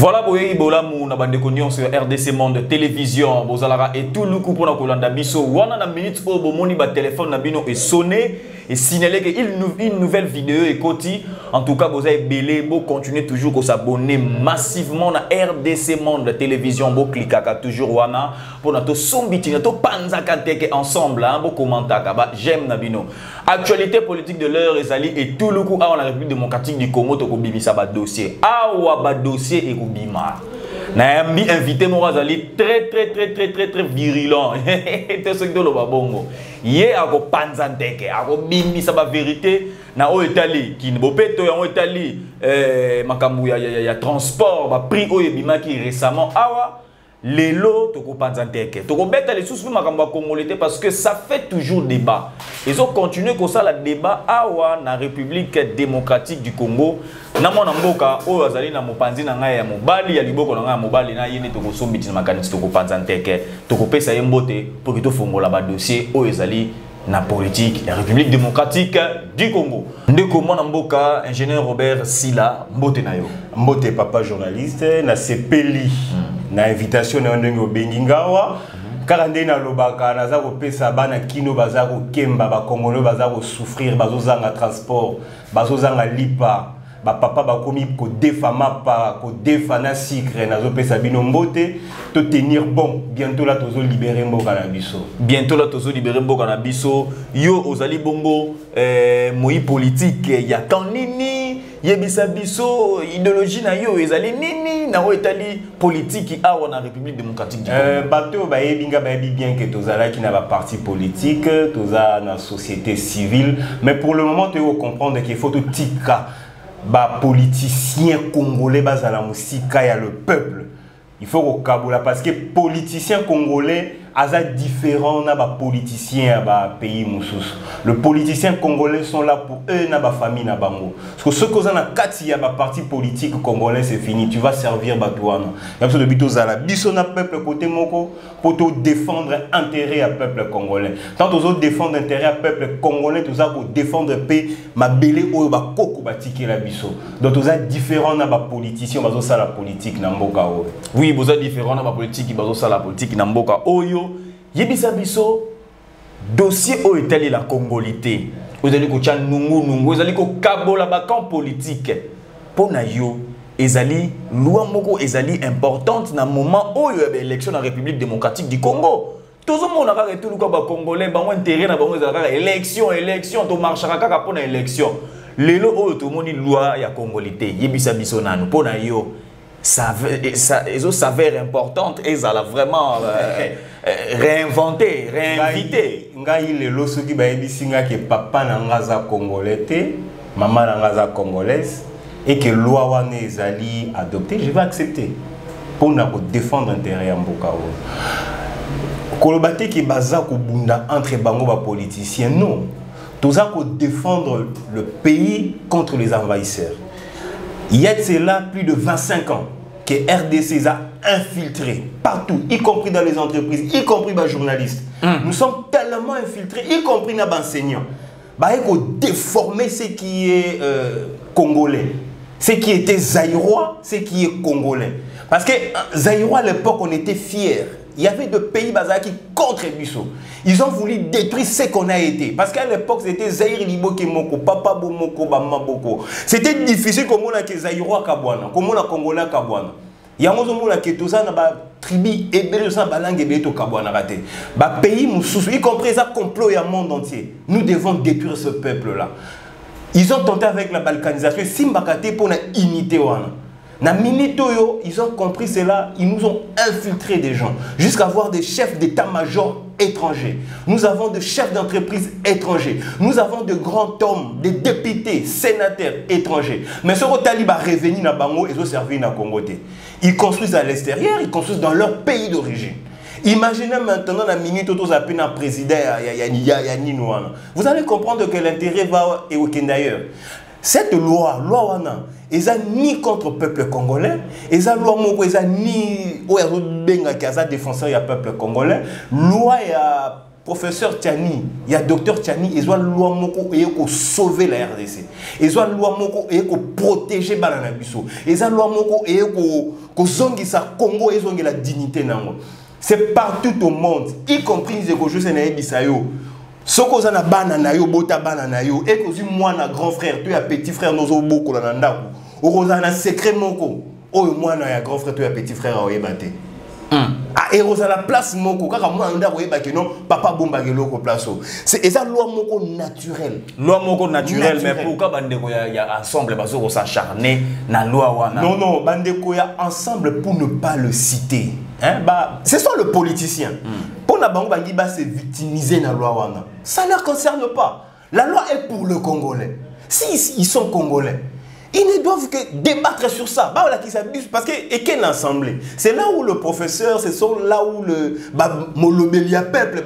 Voilà, boye bola mu na bande konyon sur RDC Monde Télévision, bozalara et tout le coup pour na kolanda biso. Wana na minute au bomoni ba téléphone na bino est sonné et signalé que une nouvelle vidéo est coti. En tout cas, vous avez belé, vous continuez toujours à s'abonner massivement à RDC Monde Télévision, vous cliquez toujours wana pour notre sombiti, notre panzakateke ensemble, hein, vous commentez, j'aime nabino. Actualité politique de l'heure et tout le coup à la République démocratique du Congo, to bimisa ba dossier. Awa ba dossier et bima. Na invité Morazali très virulent. Tout ce que le babongo. Yé a ko panzanteke, a ko bimisa ba vérité na o Italie qui ne bopeto ya o Italie makambu ya transport ba prix o bima qui récemment awa les lots toko panzanteke toko beta les sous makambu congolais parce que ça fait toujours débat. Ils ont continué comme ça le débat awa na République démocratique du Congo. Na mona mboka oyo azali na mopanzi na ngai ya mobali ya liboko na ngai ya mobali na yene toko sombiti na makanisi toko panzanteke toko pesa ye mbote pour que to fongola ba dossier oyo ezali na politique ya République démocratique du Congo. Ndeko mona mboka ingénieur Robert Sila mbote na yo. Mbote papa journaliste na sepeli na invitation na ndenge obengingawa kaka nde na lobaka naza kopesa bana kino baza kokemba ba Congolais baza ko souffrir bazozanga transport bazozanga lipa ba papa ba komi ko defama pa ko defana secret nazo pesa bino mbote to tenir bon bientôt là tozo libérer mboka na biso bientôt là tozo libérer mboka na biso yo ozali bongo moi politique ya kanini yebisa biso idéologie na yo ezali nini na o etali politique awa na République démocratique du Congo bato ba yebinga ba yebi bien que tozala ki na ba parti politique toza na société civile mais pour le moment tu dois comprendre qu'il faut tout tika ba politicien congolais bazala musika ya le peuple il faut au Kaboula parce que politicien congolais aza différent na ba politicien ba pays mususu. Le politicien congolais sont là pour eux na ba famille na bango. Parce que ce que za na kati ya ba parti politique congolais c'est fini, tu vas servir batouana. Ya biso de bito zala biso na peuple côté moko pour te défendre intérêt à peuple congolais. Tant aux autres défendre intérêt à peuple congolais, tout ça pour défendre paix ma belé oyo ba koko batiki la biso. Donc tout ça différent na ba politicien bazo ça la politique na mboka oyo. Oui, vous êtes différent na ba politique bazo ça la politique na mboka oyo. Yebisa biso dossier au Italie la congolité. Vous allez ko tcha nungu vous allez ko kabola ba camp politique. Pona yo ezali loi moko ezali importante na moment où il y a élection dans la République démocratique du Congo. Tout le monde a tout le ba congolais ba intérêt na bango ezala élection to marchera kaka pona élection. Lelo o to moni loi ya congolité. Yebisa biso nanu pona yo ça s'avère importante et ça l'a vraiment réinventé, réinvité. Ngai lelo soki ba yebisinga que papa na ngaza congolais te, maman na ngaza congolaise et que loi wana ezali adopté, je vais accepter pour na défendre intérêt ya mboka o. Kolobate ki baza ko bunda entre bango ba politiciens non. Toza ko défendre le pays contre les envahisseurs. Il y a de cela plus de 25 ans que RDC a infiltré partout, y compris dans les entreprises, y compris les journalistes. Nous sommes tellement infiltrés, y compris dans les enseignants. Il faut déformer ce qui est congolais, ce qui était zaïrois, ce qui est congolais. Parce que zaïrois à l'époque, on était fiers. Il y avait deux pays qui contre Bisso. Ils ont voulu détruire ce qu'on a été. Parce qu'à l'époque, c'était Zaïre Liboke Moko, Papa Bomoko, Bama Boko. C'était difficile comme on a que Zaïrois Kabwana, comme on a Congolais Kabwana. Il y a un moment où tout ça n'a pas tribu et besoin de langue et to Kabwana raté. Bah pays y compris ça complot et un monde entier. Nous devons détruire ce peuple-là. Ils ont tenté avec la balkanisation, Simbakate pour une unité wana. Na Minitoyo, ils ont compris cela, ils nous ont infiltré des gens, jusqu'à avoir des chefs d'état-major étrangers. Nous avons des chefs d'entreprise étrangers. Nous avons de grands hommes, des députés, sénateurs étrangers. Mais ce que Taliban revenu na Bango, ils ont servi na Congo. Ils construisent à l'extérieur, ils construisent dans leur pays d'origine. Imaginez maintenant la minute où vous avez un président, vous allez comprendre que l'intérêt va et aucun d'ailleurs. Cette loi wana, ils ont ni contre le peuple congolais, ils ont loi moko, ils ont ni benga qui a défenseur du peuple congolais, loi ya professeur Tiani, il y a docteur Tiani, ils ont loi moko et ko sauver la RDC. Ils ont loi moko et ko protéger banana biso. Ils ont loi moko et ko zongi sa Congo et zongi la dignité nango. C'est partout au monde, y compris les écologistes et bisayo. Ce qu'on a banana yo bota banana yo et que moi na grand frère, tu as petit frère nozo boko la nanda. Ou na secret moko. Oh moi na grand frère, tu as petit frère a oyebate. Ah, et à la place moko kaka moi anda koyeba ke non papa bomba geloko place c'est eza loi moko naturelle mais pourquoi bandeko ya ensemble bazo ko s'acharner na loi wana non bandeko ya ensemble pour ne pas le citer hein ce sont le politicien pour na bango bangi ba se victimiser na loi wana ça ne leur concerne pas la loi est pour le Congolais si ils sont Congolais. Ils ne doivent que débattre sur ça. Parce que, et quelle assemblée? C'est là où le professeur, c'est là où le Molobelia peuple,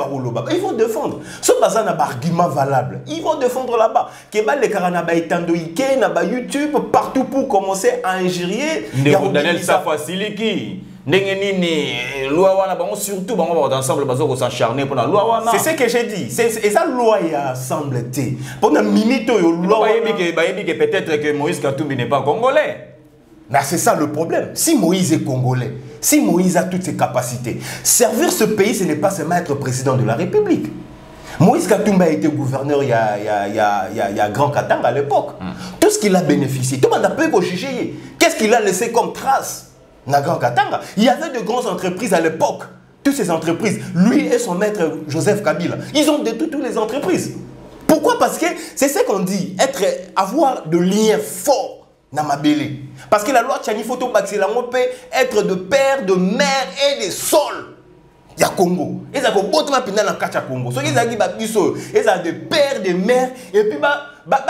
ils vont défendre. Ce bazar n'a pas d'argument valable. Ils vont défendre là-bas. Les Karanaba Itandoïke, YouTube, partout pour commencer à injurier. Daniel Safasiliki. Surtout ensemble pour la loi. C'est ce que j'ai dit. C'est ça loi et ensemble. Pendant minute loi peut-être que Moïse Katumbi n'est pas congolais. C'est ça le problème. Si Moïse est congolais, si Moïse a toutes ses capacités, servir ce pays, ce n'est pas seulement être président de la République. Moïse Katumbi a été gouverneur il y a Grand Katanga à l'époque. Tout ce qu'il a bénéficié, tout le monde a pu juger. Qu'est-ce qu'il a laissé comme trace? Il y avait de grandes entreprises à l'époque. Toutes ces entreprises, lui et son maître Joseph Kabila, ils ont détruit toutes les entreprises. Pourquoi? Parce que c'est ce qu'on dit, avoir de liens forts dans ma belle. Parce que la loi Tchani Photo Baxilango peut être de père, de mère et de sol. Il y a Congo. Ils ont Congo. Ceux qui ont des pères, des mères, et puis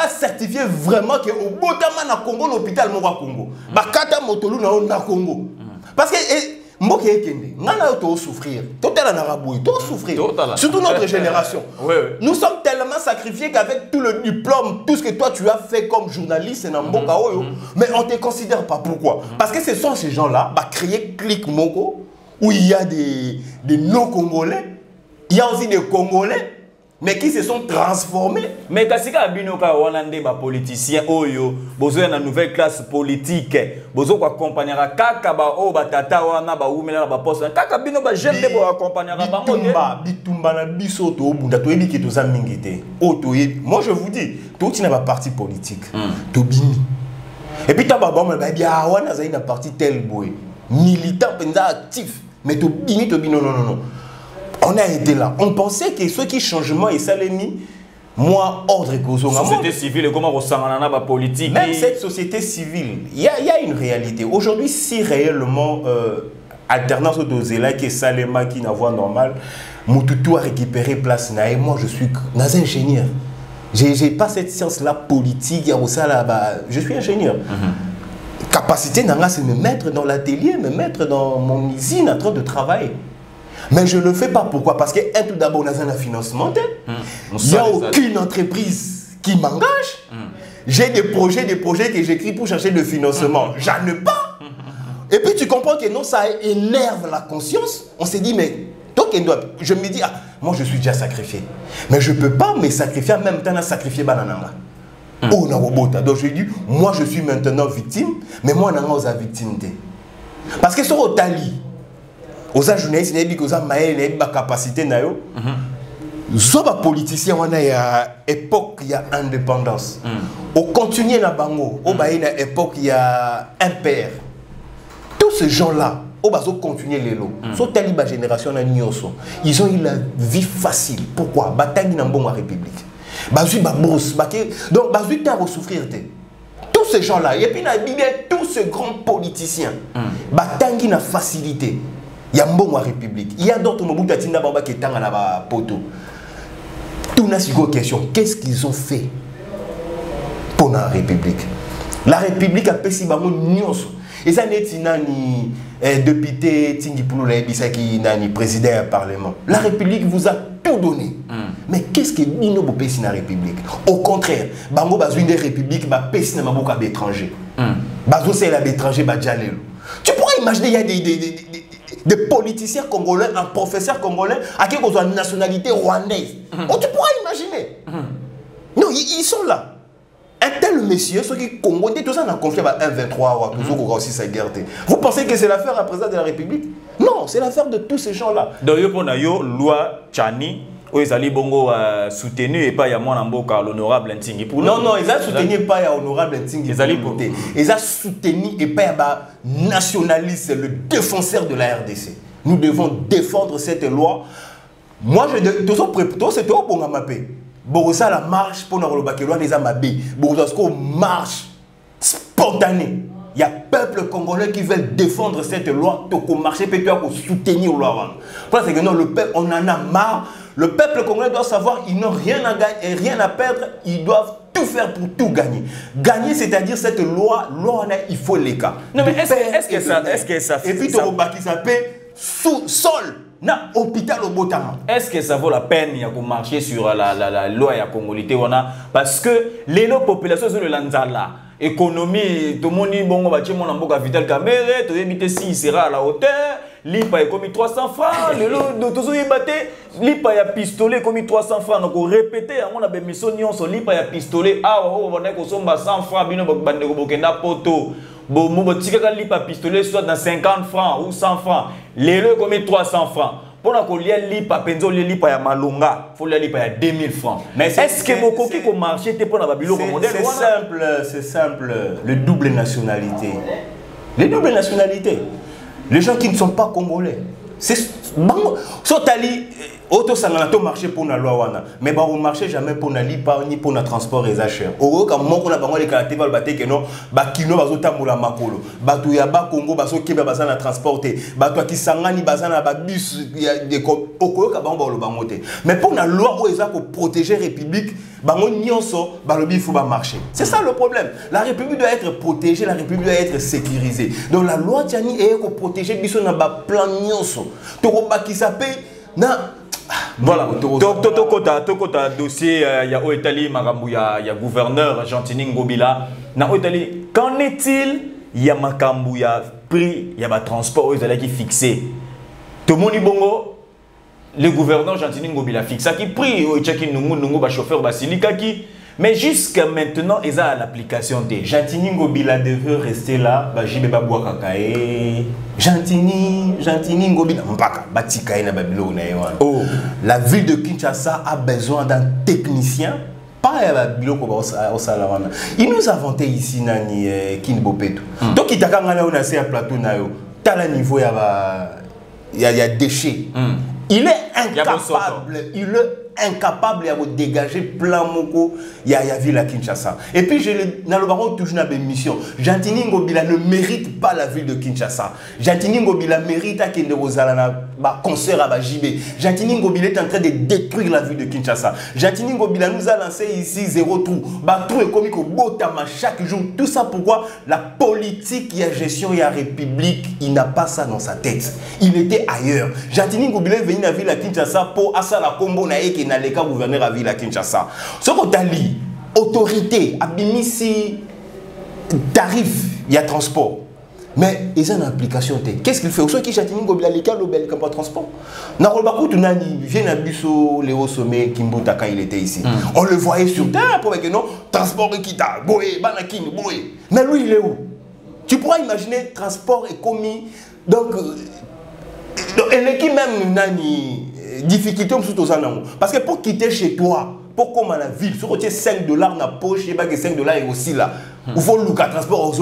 certifier vraiment que au Botama na Congo, l'hôpital Mora Congo. Bakata Motolu na Congo. Parce que Mboke Ekende, ngana to souffrir. Total en arabouille, to souffrir. Surtout notre génération. Nous sommes tellement sacrifiés qu'avec tout le diplôme, tout ce que toi tu as fait comme journaliste en Mboka Oyo, mais on ne te considère pas. Pourquoi? Parce que ce sont ces gens-là, créer Click Moko, où il y a des non-congolais, il y a aussi des Congolais, mais qui se sont transformés. Mais Kassika Abinoka, Wanande, politicien, Oyo, besoin d'une nouvelle classe politique, besoin d'accompagner Kaka, Tata, Wana, Oumela, Poste, Kaka Bino, j'aime pour accompagner Bitumba, na biso, to Bunda, to Ebi, qui to Zamingite. Moi je vous dis, tout n'a pas parti politique. To Bini. Et puis, tu as un parti tel boy, militant, actif. Mais to Bini, non. On a été là. On pensait que ceux qui changement et Salemi, moi, ordre et cause. Société civile, comment on s'en a politique? Même cette société civile, il y a une réalité. Aujourd'hui, si réellement alternance de Zela qui est Salema qui n'a voix normale, Moutoutou a récupéré place et moi je suis ingénieur. J'ai pas cette science-là politique, je suis ingénieur. Capacité nanga, c'est me mettre dans l'atelier, me mettre dans mon usine en train de travailler. Mais je ne le fais pas. Pourquoi? Parce que tout d'abord, on a un financement. Il n'y a aucune entreprise qui m'engage. J'ai des projets que j'écris pour chercher le financement. J'en ai pas. Et puis tu comprends que non, ça énerve la conscience. On s'est dit, mais donc, je me dis, moi je suis déjà sacrifié. Mais je ne peux pas me sacrifier en même temps à sacrifier Banananga. Donc je dis, moi je suis maintenant victime, mais moi je suis victime. Parce que sur le tali, aux journalistes, ils ont capacité. Soit les politiciens, il y a époque, il y a indépendance. Au continuer na bango, au une époque, il y a un père. Tous ces gens-là, au bazo continuer les lots. Soit taliba génération na nyoso, ils ont eu la vie facile. Pourquoi? Bataille na bonne république. Bazui ba bourse, donc bazui ta souffrir. Tous ces gens-là, et puis na Bible, tous ces grands politiciens, batangi na facilité. Il y a un bon république. Il y a d'autres moments qui sont dans la poto. Tout n'a pas question. Qu'est-ce qu'ils ont fait pour la république? La république a fait si bon nyonso. Et ça n'est pas ni député Tingi Poulou la ebisa qui ni président du parlement. La république vous a tout donné. Mais qu'est-ce que nous avons fait dans la république? Au contraire, bango bazu une république ba pesi na maboka d'étrangers. Bazo c'est la d'étrangers ba jalelo. Tu pourrais imaginer il y a des politiciens congolais, un professeur congolais, à qui ont une nationalité rwandaise. Oh, tu pourras imaginer. Non, ils sont là. Un tel monsieur, ceux qui Congolais, tout ça, on a confié à 1-23 aussi sa guerre. Vous pensez que c'est l'affaire à président de la République? Non, c'est l'affaire de tous ces gens-là. Donc, il y a une loi Tchani, où ils allaient soutenu et pas il y a moins l'honorable Ntingi. Non, non, ils ont soutenu pas l'honorable Ntingi. Ils ont soutenu et pas nationaliste, le défenseur de la RDC. Nous devons défendre cette loi. Moi, c'est tout pour m'appeler. Borosa la marche pour nous rebattre les amabis. Borosa marche spontanée. Il y a peuple congolais qui veut défendre cette loi. Donc marcher peut pour soutenir la loi. Parce que non, le peuple, on en a marre. Le peuple congolais doit savoir qu'ils n'ont rien à gagner et rien à perdre. Ils doivent tout faire pour tout gagner. Gagner, c'est-à-dire cette loi, il faut les cas. Non mais est-ce que ça et puis tu qui s'appelle sous-sol. Na hôpital au Botama. Est-ce que ça vaut la peine de marcher sur la loi ya congolité parce que les populations sont le lanzala économie tout le monde bon va mon amboka Vital Kamerhe to éviter si sera à la hauteur lipa est comme 300 francs le lot tous y batté lipa ya pistolet comme 300 francs donc répéter on a bemission nyonso lipa ya pistolet on va ko somba 100 francs bino bande ko bokenda poto bon mo tika lipa pistolet soit dans 50 francs ou 100 francs les lots comme 300 francs pour qu'on lie lipa penzo lipa ya malunga faut lie lipa ya 2000 francs mais est-ce que beaucoup qui marché pour la babilo comme modèle c'est simple le double nationalité les doubles nationalités les gens qui ne sont pas congolais c'est bon sotali auto sanganato marché pour la loi wana mais ba on marché jamais pour na lipa ni pour na transport et achats au comme moko na bango les caractères va baté que non ba kino bazotambola makolo batu ya ba Congo baso keba bazana transporter batu ki sangani bazana ba bus de oko ka bango lo bangote mais pour la loi où ils a pour protéger république bango nyonso ba lobi faut ba marcher c'est ça le problème la république doit être protégée la république doit être sécurisée donc la loi tiani est pour protéger biso na ba plan nyonso to ko ba ki sape na voilà, tokota dossier ya Oetali Marambu ya gouverneur Gentini Ngobila na Oetali qu'en est-il ya makambu ya prix ya ba transport Oetali qui fixé tout moni bongo le gouverneur Gentini Ngobila fixa qui prix Oetaki nungu ba chauffeur ba silika qui mais jusqu'à maintenant ils a l'application des Gentini Ngobila devait rester là ba jibe ba bois kakae Gentini Ngobila mpaka batika na babilo na yewana. Oh, la ville de Kinshasa a besoin d'un technicien pas à babilo ko au salawana. Il nous a inventé ici nani Kinbopetu. Donc itakanga na on a c'est un plateau na yo. Tala niveau ya déchets. Il est incapable de dégager plein moko ya ville à Kinshasa. Et puis je dans le baron toujours na mission. Gentini Ngobila ne mérite pas la ville de Kinshasa. Gentini Ngobila mérite à kende ozala ba concert à Bajibé. Gentini Ngobila est en train de détruire la ville de Kinshasa. Gentini Ngobila nous a lancé ici zéro trou. Ba trou économique au Botama chaque jour. Tout ça pourquoi la politique et la gestion et la république, il n'a pas ça dans sa tête. Il était ailleurs. Gentini Ngobila est venu à la ville à Kinshasa pour asa la combo na qui n'a les cas gouverneur à ville à Kinshasa. Ce qu'on t'a dit, autorité, abimisi, tarif, il y a transport. Mais ils ont une application. Qu'est-ce qu'il fait? Au qui Gentini Ngobila les cas, le camp de transport. Narobakou Tunani vient à Busso, Léo Sommet, Kimbutaka, il était ici. On le voyait sur terre pour que non, transport Kita, Boé, Banakin, Boé. Mais lui, il est où? Tu pourras imaginer, transport est commis. Donc elle est qui même nani difficulté parce que pour quitter chez toi pour comme à la ville si tu as 5 $ dans la poche et que 5 $ est aussi là il faut le transport aux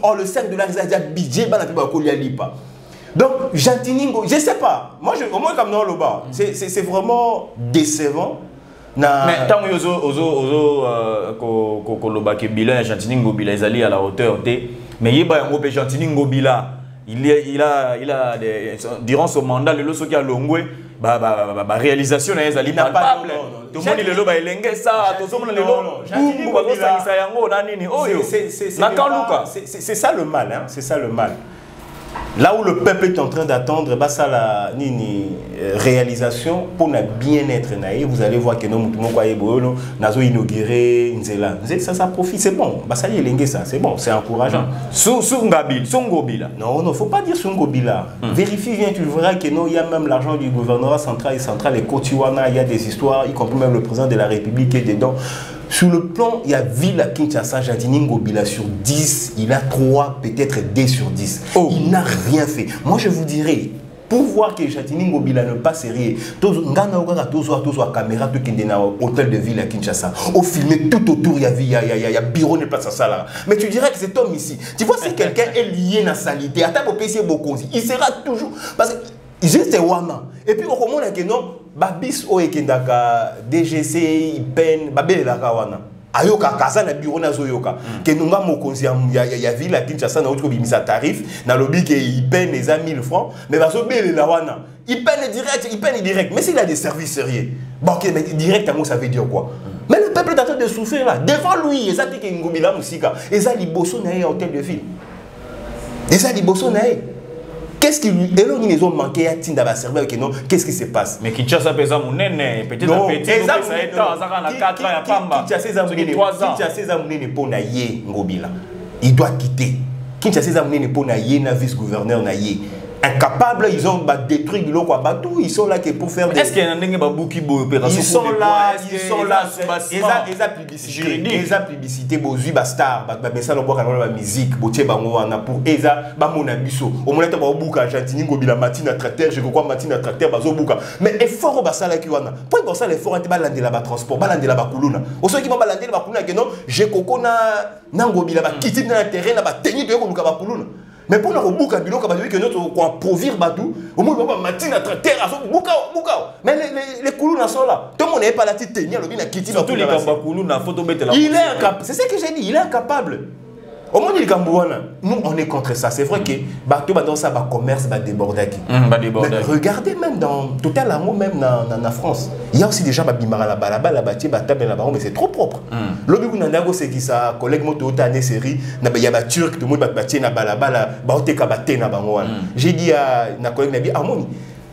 or le 5 $ ils ont déjà budget donc Gentini je sais pas moi au moins comme dans le bas c'est vraiment décevant. Mais tant que ozo bilan Gentini Ngobila ils allaient à la hauteur mais il y a un Gentini Ngobila il a durant son mandat le loso qui a longwe réalisation na ezali palpable tout le monde le loba elenge ça tout le monde le loba ça yango na nini oyo c'est ça le mal hein c'est ça le mal Là où le peuple est en train d'attendre, bah ça la réalisation pour le bien-être naïf, vous allez voir que nous avons inauguré Nzela. Ça profite, c'est bon. Bah ça y est, ça, c'est bon, c'est encourageant. Sungobila. Non, non, faut pas dire Sungobila. Vérifie bien, tu verras que non, il y a même l'argent du gouvernement central et Kotiwana, il y a des histoires, y compris même le président de la République est dedans. Sur le plan, il y a ville à Kinshasa, Jatini Ngobila sur 10, il a 3, peut-être 2 sur 10. Oh. Il n'a rien fait. Moi, je vous dirais, pour voir que Jatini Ngobila ne pas sérieux, la caméra, tout qui est dans l'hôtel de ville à Kinshasa, au filmé tout autour, il y a bureau de place à ça là. Mais tu dirais que cet homme ici, tu vois, si quelqu'un est lié à la salité, à ta PC Bokonzi, il sera toujours. Parce que juste Wana. Et puis, au moment où non, Babis o ekendaka DGC IPEN babelaka wana ayoka kaza na bureau na zoyoka ke nunga mokonzi ya ville à Kinshasa na otko bimisa tarif na lobby ke IPEN les 1000 francs mais bazo belela wana IPEN direct mais s'il a des services sérieux bon ok mais direct ça veut dire quoi mais le peuple est en train de souffrir là devant lui et ça dit que ngobila musika et ça liboso na hôtel de ville et ça liboso na. Qu'est-ce qui lui... Et là, ils ont manqué à Tinda serveur que non, qu'est-ce qui se passe? Mais Kinshasa pesa munene, peut-être un petit, ça est temps, ça a 4 ans, il y a pas Kinshasa munene pour naïe Ngobila. Il doit quitter. Kinshasa munene pour naïe na vice-gouverneur naïe. Incapables, ils ont détruit le quoi bateau, ils sont là que pour faire. Est-ce qu'il y a un babouki bo opération? Ils sont là. Ils ont publicité, bozu bastar, mais ça le bois quand la musique, botier bango ana pour eza bamona biso. Au moment où babuka Argentine Ngobila matina tracteur, je crois matina tracteur bazo buka. Mais effort au basala qui wana. Pour pour ça l'effort est balande là bas transport, balande là bas kuluna. Au ceux qui vont balande là bas kuluna que non, je koko na Ngobila ba quitter dans le terrain là bas tenir de ko ba kuluna. Mais pour nous bouca bilo comme que notre quoi provire batou au moins on matin à tracteur à bouca mais les coulous sont là tout le monde n'est pas là tu tenir le bien quitter surtout les coulous na photo mettre là il est incapable c'est ce que j'ai dit il est incapable au moins il nous on est contre ça c'est vrai que bateau dans ça va commerce va déborder regardez même dans total amour même dans France il y a aussi des gens qui bimara la balaba la bâtie batable la baron mais c'est trop propre l'objet qu'on a c'est qui ça collègue moto année série na ya ba turc tout le monde bâtie na balaba la baote kabate na bango j'ai dit à na collègue nabi harmonie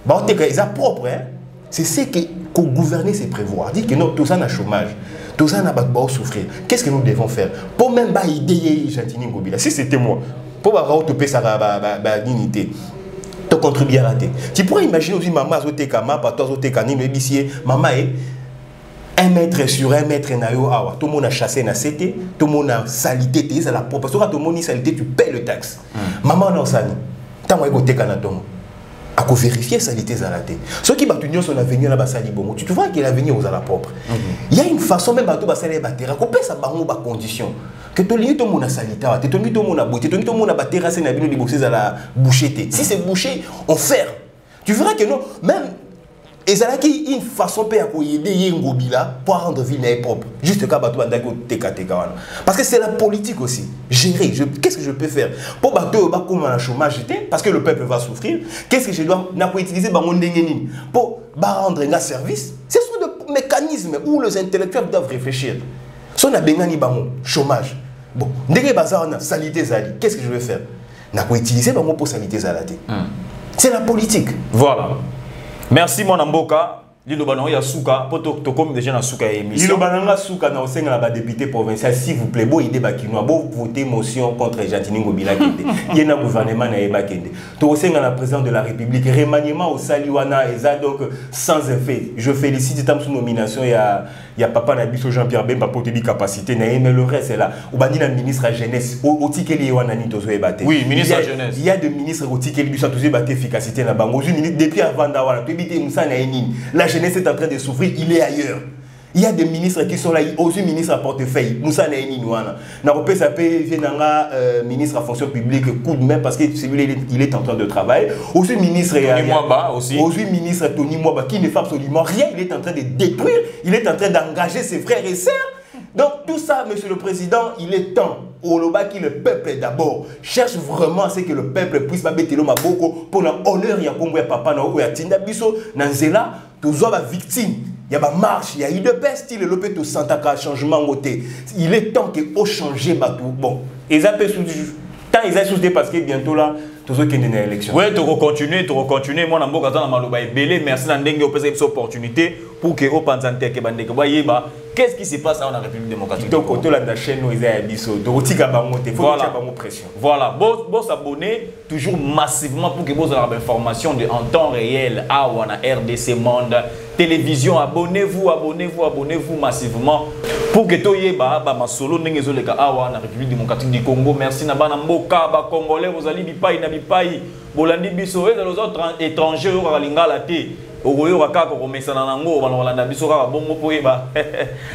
baote ka ils propre hein c'est ce que gouverner c'est prévoir dit que non tout ça na chômage. Tout ça n'a pas de souffrir. Qu'est-ce que nous devons faire? Pour même pas aider Jatini Ngobila. Si c'était moi, pour avoir autopé sa dignité, te contribuer à rater. Tu pourrais imaginer aussi maman Zotekama, pas toi Zotekani, mais ici, maman est 1 mètre sur 1 mètre nayo awa. Tout le monde a chassé na CT, tout le monde a salité, c'est la propre. Parce que tout le monde a salité, tu paies le taxe. Maman n'a sali. Tant que tu as à vérifier salité zalate. Ceux qui battent l'union son avenir là-bas sali bon. Tu vois qu'il l'avenir aux la propre. Il y a une façon même bateau basale batera. Qu'on peut ça bango ba condition. Que tout le monde a salité, tout le monde a beauté, tout le monde a batera c'est na bino de boxer à la bouchette. Si c'est bouché, on ferme. Tu verras que non même et ça là qui une façon peut aider Ngobila pour rendre ville propre. Juste quand bateau bandako teka parce que c'est la politique aussi. Gérer, qu'est-ce que je peux faire pour bateau ba comme un chômage parce que le peuple va souffrir. Qu'est-ce que je dois n'a pas utiliser bango ndengeni pour rendre un service. Ce sont des mécanismes où les intellectuels doivent réfléchir. Si on a bengani bango chômage. Bon, ndenge bazar na salité zali. Qu'est-ce que je vais faire? N'a pas utiliser bango pour salité zalate. C'est la politique. Voilà. Merci mon amboka. Lilo banana ya suka poto to comme déjà na suka émission. Lilo banana suka na osenga la député provincial s'il vous plaît bo idée bakinois bo voter motion contre Jatini Ngobila kende. Il y a un gouvernement na eba kende. To osenga la président de la République remaniement au Saliwana eza donc sans effet. Je félicite tam sous nomination il y a papa na biso Jean-Pierre Bemba pour te dire capacité na mais le reste est là. Ou bandi na ministre à jeunesse au tikeli wana ni tozo ebate. Oui, ministre à jeunesse. Il y a des ministres au tikeli biso tozo ebate efficacité na bango. Depuis avant d'avoir to ebite musa na enini. La jeunesse est en train de souffrir, il est ailleurs. Il y a des ministres qui sont là, aussi ministres à portefeuille. Moussa Naini Nouana. Naropé Sapé Vienanga, ministre à fonction publique, coup de main parce que celui-là il est en train de travailler. Aussi ministre Tony Mwaba aussi. Aussi ministre Tony Mwaba qui ne fait absolument rien. Il est en train de détruire, il est en train d'engager ses frères et sœurs. Donc tout ça, monsieur le président, il est temps. Oloba qui le peuple d'abord cherche vraiment à ce que le peuple puisse pas mettre le maboko pour l'honneur ya Congo ya papa na ya Tinda biso nanzela toujours la victime. Il y a une marche, il y a eu de peste, il est le tout santaka changement côté. Il est temps que au changer batou. Bon, ils appellent sous tant ils ont parce que bientôt là Toujours qu'il y a une élection. Oui, tu continuer. Moi, je suis maloba belé. Merci d'endengue au cette opportunité pour que au Panzante que bande que qu'est-ce qui se passe dans la République démocratique. Donc, autour de la chaîne, nous avons dit donc il faut avoir pression. Voilà, vous s'abonner toujours massivement pour que vous ayez l'information en temps réel à RDC Monde Télévision. Abonnez-vous massivement pour que vous ayez ma solo n'engezoleka à la République démocratique du Congo. Merci Nabana Mboka, Congolais, vous allez bipai na bipai, bolandi biso et les autres étrangers au Lingala té.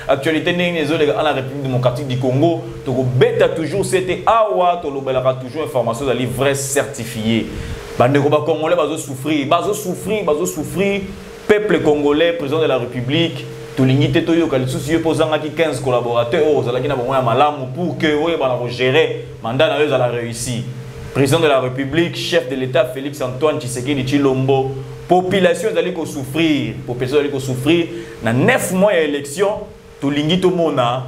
Actualité à la République démocratique du Congo, toujours c'était awa toujours information de vrai certifié. Congolais souffrir, peuple congolais, président de la République, tout l'unité toyo kalisusi posant 15 collaborateurs aux alakina malamu pour que gérer mandat à la réussite. Président de la République, chef de l'État Félix Antoine Tshisekedi Tshilombo, population d'aller souffrir, dans 9 mois d'élection, tout l'ingito mona,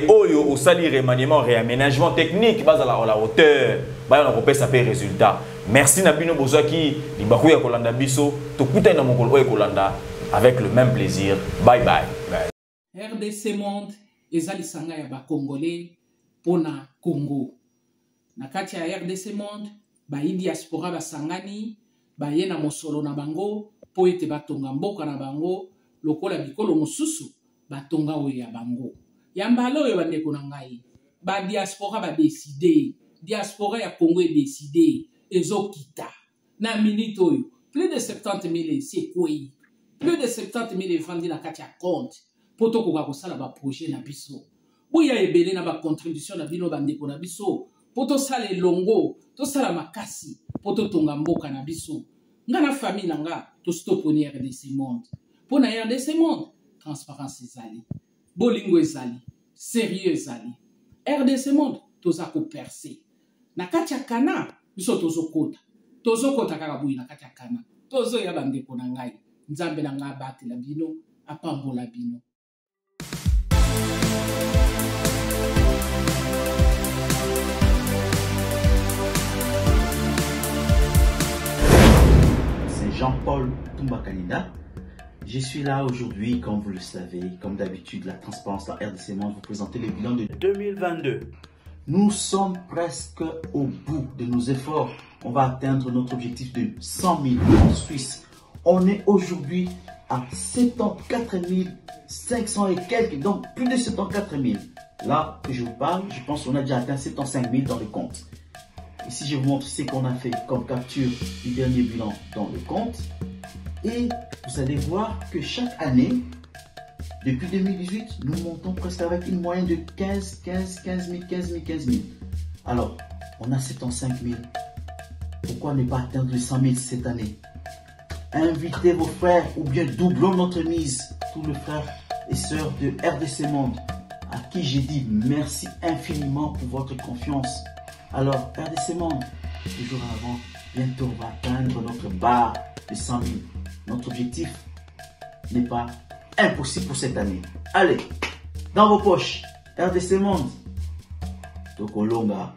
au salaire remaniement réaménagement technique, base à la hauteur, on a ça fait résultat. Merci Nabino Bozaki, Libakuya Kolanda Biso, tout coûte dans mon Kolanda avec le même plaisir. Bye bye. RDC Monde, ezali sanga ya ba Congolais pona Congo. Na kati ya RDC Monde, bayi diaspora basangani, baye na mosolo na bango, po ete batonga mboka na bango, lokola bikolo mosusu, batonga oyo ya bango. Yambalo oyo bandeko na ngai, ba diaspora ba décider, diaspora ya Congo est décidé, ezokita. Na minute oyo, plus de 70 000 c'est quoi? Plus de 70 000 vendus na kati ya compte, poto koka kosala ba projet na biso. Boya ebele na ba contribution na bino bandeko na biso. Poto sala longo, to sala makasi, poto tonga mboka na biso. Nga na famille nanga, to stoponi RDC Monde. Pona RDC Monde, transparence ezali. Bolingo ezali. Sérieux ezali. RDC Monde, toza ko percer. Na kati ya kana, biso tozo kota. Tozo kota kaka boyi na kati ya kana. Tozo ya bandeko na ngai. Nzambe na nga batela bino, apambola bino. Jean-Paul Toumba-Kanida. Je suis là aujourd'hui, comme vous le savez, comme d'habitude, la transparence, la RDC Monde, vous présenter le bilan de 2022. Nous sommes presque au bout de nos efforts. On va atteindre notre objectif de 100 000 en Suisse. On est aujourd'hui à 74 500 et quelques, donc plus de 74 000. Là que je vous parle, je pense qu'on a déjà atteint 75 000 dans le compte. Ici, je vous montre ce qu'on a fait comme capture du dernier bilan dans le compte. Et vous allez voir que chaque année, depuis 2018, nous montons presque avec une moyenne de 15 000. Alors, on a 75 000. Pourquoi ne pas atteindre les 100 000 cette année? Invitez vos frères ou bien doublons notre mise. Tous les frères et sœurs de RDC Monde, à qui j'ai dit merci infiniment pour votre confiance. Alors, RDC Monde, toujours avant, bientôt on va atteindre notre barre de 100 000. Notre objectif n'est pas impossible pour cette année. Allez, dans vos poches, RDC Monde, Tokolonga.